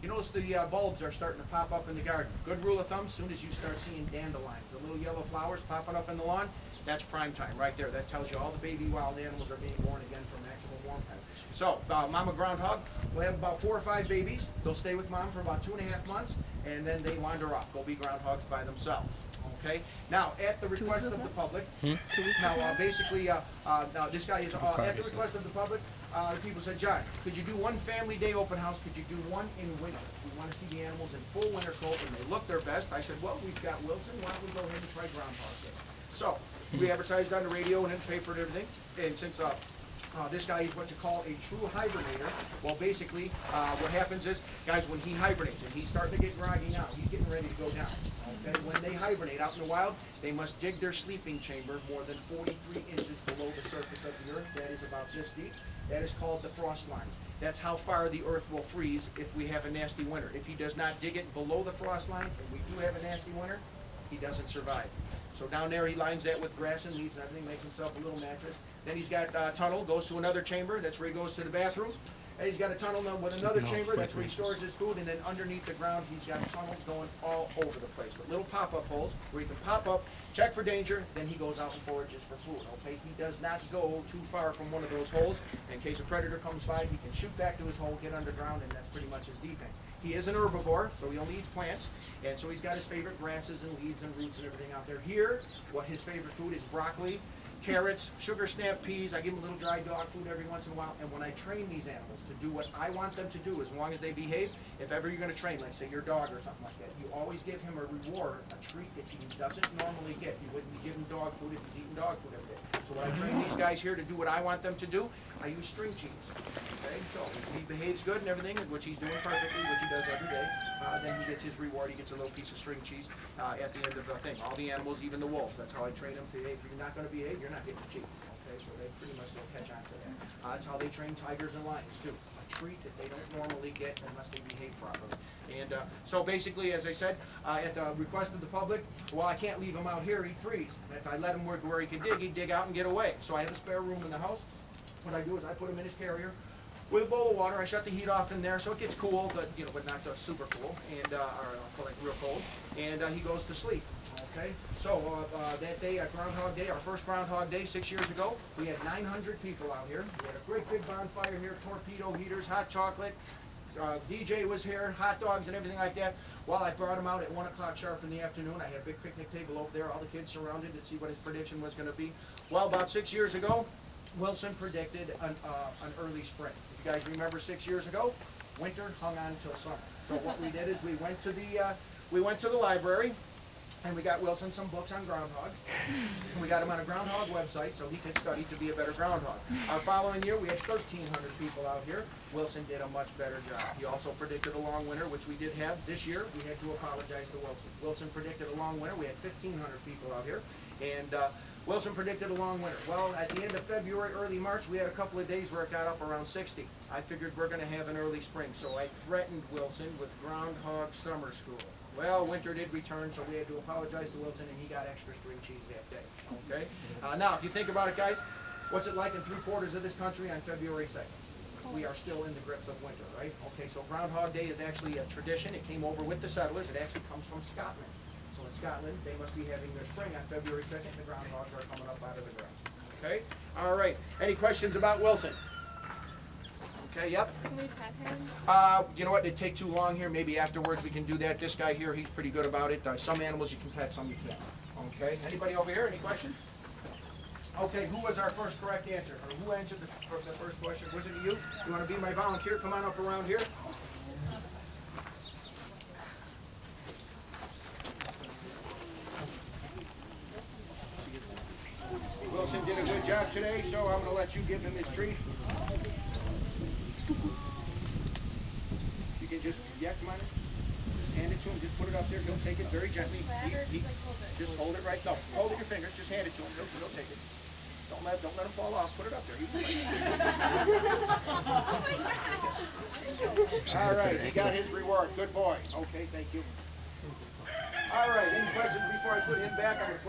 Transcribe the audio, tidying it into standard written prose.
You notice the bulbs are starting to pop up in the garden. Good rule of thumb, as soon as you start seeing dandelions, the little yellow flowers popping up in the lawn, that's prime time right there. That tells you all the baby wild animals are being born again for maximum warm time. So, mama groundhog will have about 4 or 5 babies. They'll stay with mom for about 2.5 months, and then they wander off. Go be groundhogs by themselves. Okay. Now, at the request of the public, now basically, now this guy is at the request of the public. The people said, John, could you do one family day open house? Could you do one in winter? We want to see the animals in full winter coat and they look their best. I said, well, we've got Wilson. Why don't we go ahead and try Groundhog Day? So we advertised on the radio and in the paper and everything. And since this guy is what you call a true hibernator. Well, basically, what happens is, guys, when he hibernates, and he's starting to get groggy now, he's getting ready to go down. Okay? When they hibernate out in the wild, they must dig their sleeping chamber more than 43 inches below the surface of the earth. That is about this deep. That is called the frost line. That's how far the earth will freeze if we have a nasty winter. If he does not dig it below the frost line, and we do have a nasty winter, he doesn't survive. So down there he lines that with grass and leaves and everything, makes himself a little mattress. Then he's got a tunnel, goes to another chamber, that's where he goes to the bathroom. And he's got a tunnel with another chamber, that's where he stores his food, and then underneath the ground he's got tunnels going all over the place with little pop-up holes where he can pop up, check for danger, then he goes out and forages for food. Okay, he does not go too far from one of those holes. In case a predator comes by, he can shoot back to his hole, get underground, and that's pretty much his defense. He is an herbivore, so he only eats plants, and so he's got his favorite grasses and leaves and roots and everything out there. Here, what his favorite food is broccoli, carrots, sugar snap peas. I give them a little dry dog food every once in a while. And when I train these animals to do what I want them to do, as long as they behave, if ever you're going to train, like say your dog or something like that, you always give him a reward, a treat that he doesn't normally get. You wouldn't give him dog food if he's eating dog food every day. So when I train these guys here to do what I want them to do, I use string cheese. Okay, so if he behaves good and everything, which he's doing perfectly, which he does every day, then he gets his reward. He gets a little piece of string cheese at the end of the thing. All the animals, even the wolves, that's how I train them to behave. If you're not going to behave, you're not getting the cheese. Okay, so they pretty much don't catch on to that. That's how they train tigers and lions too. A treat that they don't normally get unless they behave properly. And so basically, as I said, at the request of the public, well, I can't leave him out here, he'd freeze. And if I let him work where he can dig, he'd dig out and get away. So I have a spare room in the house. What I do is I put him in his carrier with a bowl of water. I shut the heat off in there so it gets cool, but but not super cool, and or like real cold. And he goes to sleep. Okay. So that day, Groundhog Day, our first Groundhog Day 6 years ago, we had 900 people out here. We had a great big bonfire here, torpedo heaters, hot chocolate. DJ was here, hot dogs and everything like that. Well, I brought him out at 1 o'clock sharp in the afternoon. I had a big picnic table over there. All the kids surrounded to see what his prediction was going to be. Well, about 6 years ago, Wilson predicted an early spring. If you guys remember 6 years ago, winter hung on till summer. So what we did is we went to the library and we got Wilson some books on groundhogs. And we got him on a groundhog website so he could study to be a better groundhog. Our following year we had 1,300 people out here. Wilson did a much better job. He also predicted a long winter, which we did have. This year we had to apologize to Wilson. Wilson predicted a long winter. We had 1,500 people out here. And Wilson predicted a long winter. Well, at the end of February, early March, we had a couple of days where it got up around 60. I figured we're going to have an early spring, so I threatened Wilson with Groundhog Summer School. Well, winter did return, so we had to apologize to Wilson, and he got extra string cheese that day. Okay? Now, if you think about it, guys, what's it like in 3/4 of this country on February 2nd? We are still in the grips of winter, right? Okay, so Groundhog Day is actually a tradition. It came over with the settlers. It actually comes from Scotland. So in Scotland, they must be having their spring on February 2nd. The groundhogs are coming up out of the ground. Okay? All right. Any questions about Wilson? Okay, yep. Can we pet him? You know what? It'd take too long here. Maybe afterwards we can do that. This guy here, he's pretty good about it. Some animals you can pet, some you can't. Okay? Anybody over here? Any questions? Okay, who was our first correct answer? Or who answered the first question? Was it you? You want to be my volunteer? Come on up around here. Wilson did a good job today, so I'm going to let you give him his treat. You can just, come on in. Just hand it to him, just put it up there. He'll take it very gently. Just hold it right, no, hold it your fingers, just hand it to him. He'll take it. Don't let him fall off. Put it up there. All right, he got his reward. Good boy. Okay, thank you. All right, any questions before I put him back? I'm going to put